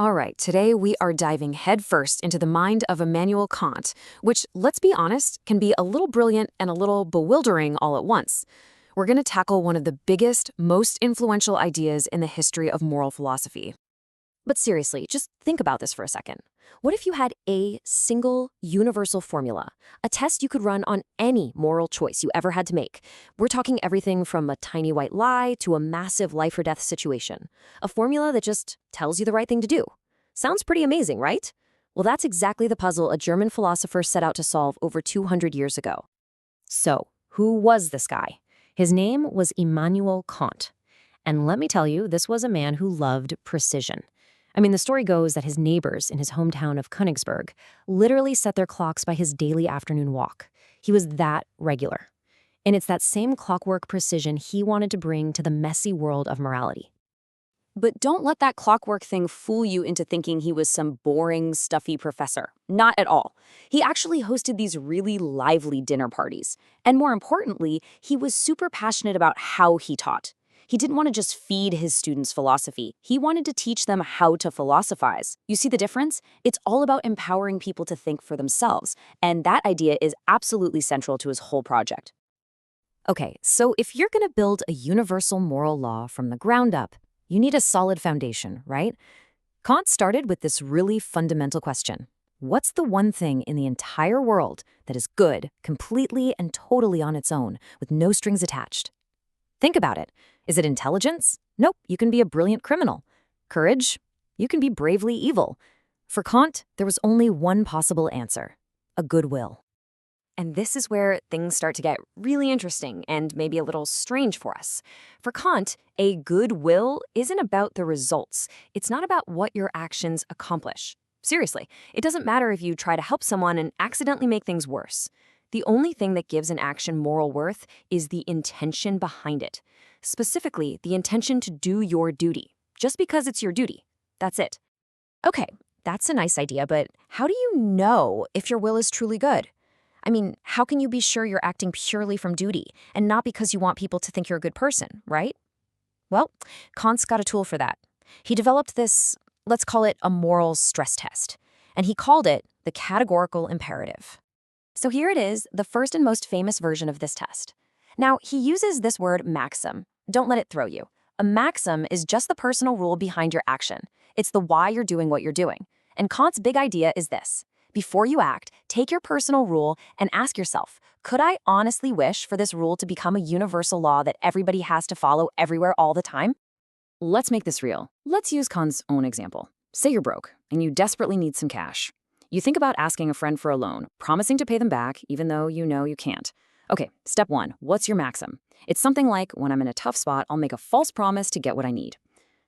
All right, today we are diving headfirst into the mind of Immanuel Kant, which, let's be honest, can be a little brilliant and a little bewildering all at once. We're going to tackle one of the biggest, most influential ideas in the history of moral philosophy. But seriously, just think about this for a second. What if you had a single, universal formula, a test you could run on any moral choice you ever had to make? We're talking everything from a tiny white lie to a massive life-or-death situation. A formula that just tells you the right thing to do. Sounds pretty amazing, right? Well, that's exactly the puzzle a German philosopher set out to solve over 200 years ago. So, who was this guy? His name was Immanuel Kant. And let me tell you, this was a man who loved precision. I mean, the story goes that his neighbors in his hometown of Königsberg literally set their clocks by his daily afternoon walk. He was that regular. And it's that same clockwork precision he wanted to bring to the messy world of morality. But don't let that clockwork thing fool you into thinking he was some boring, stuffy professor. Not at all. He actually hosted these really lively dinner parties. And more importantly, he was super passionate about how he taught. He didn't want to just feed his students philosophy. He wanted to teach them how to philosophize. You see the difference? It's all about empowering people to think for themselves. And that idea is absolutely central to his whole project. Okay, so if you're going to build a universal moral law from the ground up, you need a solid foundation, right? Kant started with this really fundamental question. What's the one thing in the entire world that is good, completely and totally on its own, with no strings attached? Think about it. Is it intelligence? Nope, you can be a brilliant criminal. Courage? You can be bravely evil. For Kant, there was only one possible answer: a good will. And this is where things start to get really interesting and maybe a little strange for us. For Kant, a good will isn't about the results. It's not about what your actions accomplish. Seriously, it doesn't matter if you try to help someone and accidentally make things worse. The only thing that gives an action moral worth is the intention behind it. Specifically, the intention to do your duty, just because it's your duty. That's it. Okay, that's a nice idea, but how do you know if your will is truly good? I mean, how can you be sure you're acting purely from duty and not because you want people to think you're a good person, right? Well, Kant's got a tool for that. He developed this, let's call it a moral stress test, and he called it the Categorical Imperative. So here it is, the first and most famous version of this test. Now, he uses this word maxim. Don't let it throw you. A maxim is just the personal rule behind your action. It's the why you're doing what you're doing. And Kant's big idea is this. Before you act, take your personal rule and ask yourself, could I honestly wish for this rule to become a universal law that everybody has to follow everywhere all the time? Let's make this real. Let's use Kant's own example. Say you're broke and you desperately need some cash. You think about asking a friend for a loan, promising to pay them back even though you know you can't. Okay, step one, what's your maxim? It's something like, when I'm in a tough spot, I'll make a false promise to get what I need.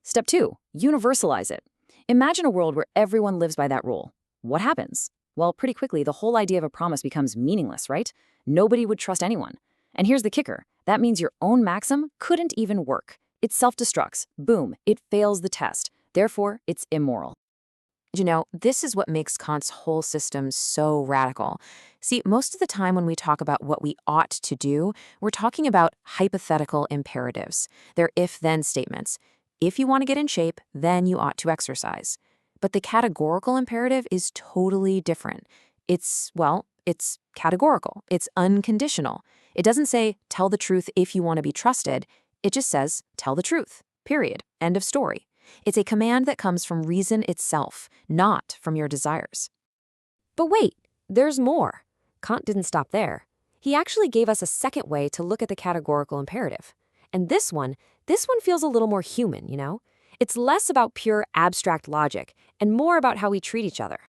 Step two, universalize it. Imagine a world where everyone lives by that rule. What happens? Well, pretty quickly, the whole idea of a promise becomes meaningless, right? Nobody would trust anyone. And here's the kicker. That means your own maxim couldn't even work. It self-destructs. Boom, it fails the test. Therefore, it's immoral. You know, this is what makes Kant's whole system so radical. See, most of the time when we talk about what we ought to do, we're talking about hypothetical imperatives. They're if-then statements. If you want to get in shape, then you ought to exercise. But the categorical imperative is totally different. It's categorical. It's unconditional. It doesn't say, tell the truth if you want to be trusted. It just says, tell the truth, period, end of story. It's a command that comes from reason itself, not from your desires. But wait, there's more. Kant didn't stop there. He actually gave us a second way to look at the categorical imperative. And this one feels a little more human, you know? It's less about pure abstract logic and more about how we treat each other.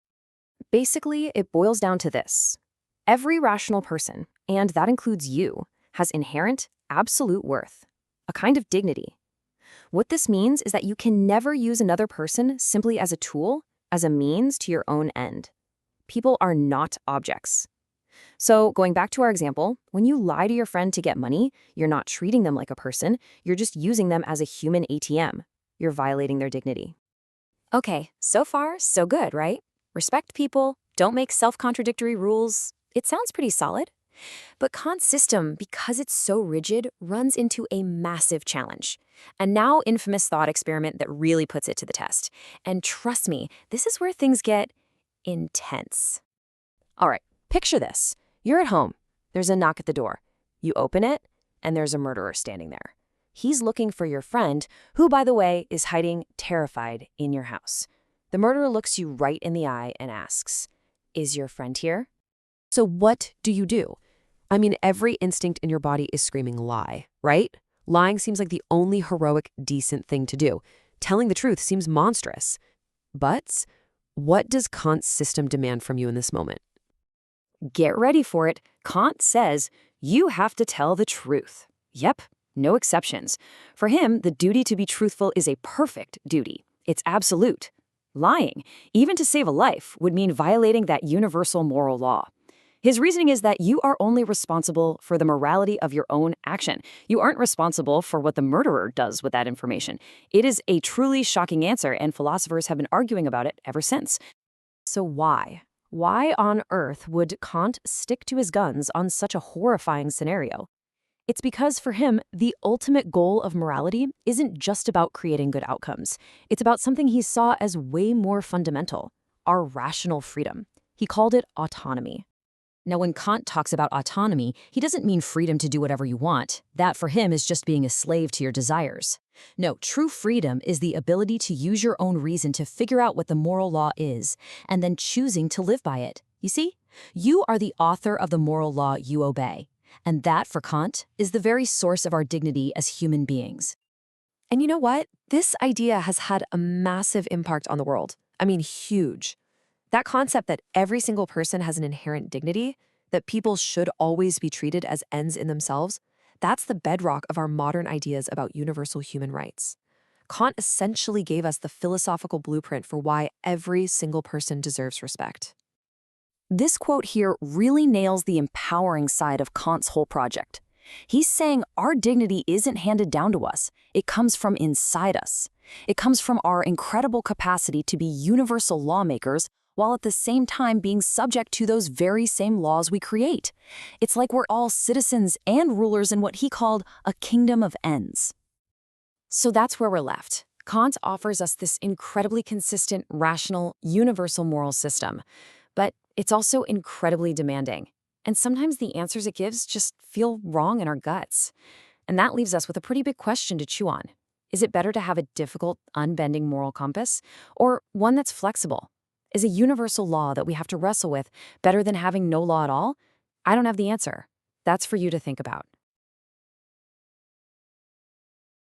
Basically, it boils down to this. Every rational person, and that includes you, has inherent, absolute worth, a kind of dignity. What this means is that you can never use another person simply as a tool, as a means to your own end. People are not objects. So, going back to our example, when you lie to your friend to get money, you're not treating them like a person, you're just using them as a human ATM. You're violating their dignity. Okay, so far, so good, right? Respect people, don't make self-contradictory rules. It sounds pretty solid. But Kant's system, because it's so rigid, runs into a massive challenge. A now infamous thought experiment that really puts it to the test. And trust me, this is where things get intense. All right, picture this. You're at home. There's a knock at the door. You open it, and there's a murderer standing there. He's looking for your friend, who, by the way, is hiding terrified in your house. The murderer looks you right in the eye and asks, "Is your friend here?" So what do? I mean, every instinct in your body is screaming lie, right? Lying seems like the only heroic, decent thing to do. Telling the truth seems monstrous. But what does Kant's system demand from you in this moment? Get ready for it. Kant says you have to tell the truth. Yep, no exceptions. For him, the duty to be truthful is a perfect duty. It's absolute. Lying, even to save a life, would mean violating that universal moral law. His reasoning is that you are only responsible for the morality of your own action. You aren't responsible for what the murderer does with that information. It is a truly shocking answer, and philosophers have been arguing about it ever since. So why? Why on earth would Kant stick to his guns on such a horrifying scenario? It's because for him, the ultimate goal of morality isn't just about creating good outcomes. It's about something he saw as way more fundamental, our rational freedom. He called it autonomy. Now, when Kant talks about autonomy, he doesn't mean freedom to do whatever you want. That, for him, is just being a slave to your desires. No, true freedom is the ability to use your own reason to figure out what the moral law is, and then choosing to live by it. You see? You are the author of the moral law you obey. And that, for Kant, is the very source of our dignity as human beings. And you know what? This idea has had a massive impact on the world. I mean, huge. That concept that every single person has an inherent dignity, that people should always be treated as ends in themselves, that's the bedrock of our modern ideas about universal human rights. Kant essentially gave us the philosophical blueprint for why every single person deserves respect. This quote here really nails the empowering side of Kant's whole project. He's saying our dignity isn't handed down to us. It comes from inside us. It comes from our incredible capacity to be universal lawmakers while at the same time being subject to those very same laws we create. It's like we're all citizens and rulers in what he called a kingdom of ends. So that's where we're left. Kant offers us this incredibly consistent, rational, universal moral system. But it's also incredibly demanding. And sometimes the answers it gives just feel wrong in our guts. And that leaves us with a pretty big question to chew on. Is it better to have a difficult, unbending moral compass, or one that's flexible? Is a universal law that we have to wrestle with better than having no law at all? I don't have the answer. That's for you to think about.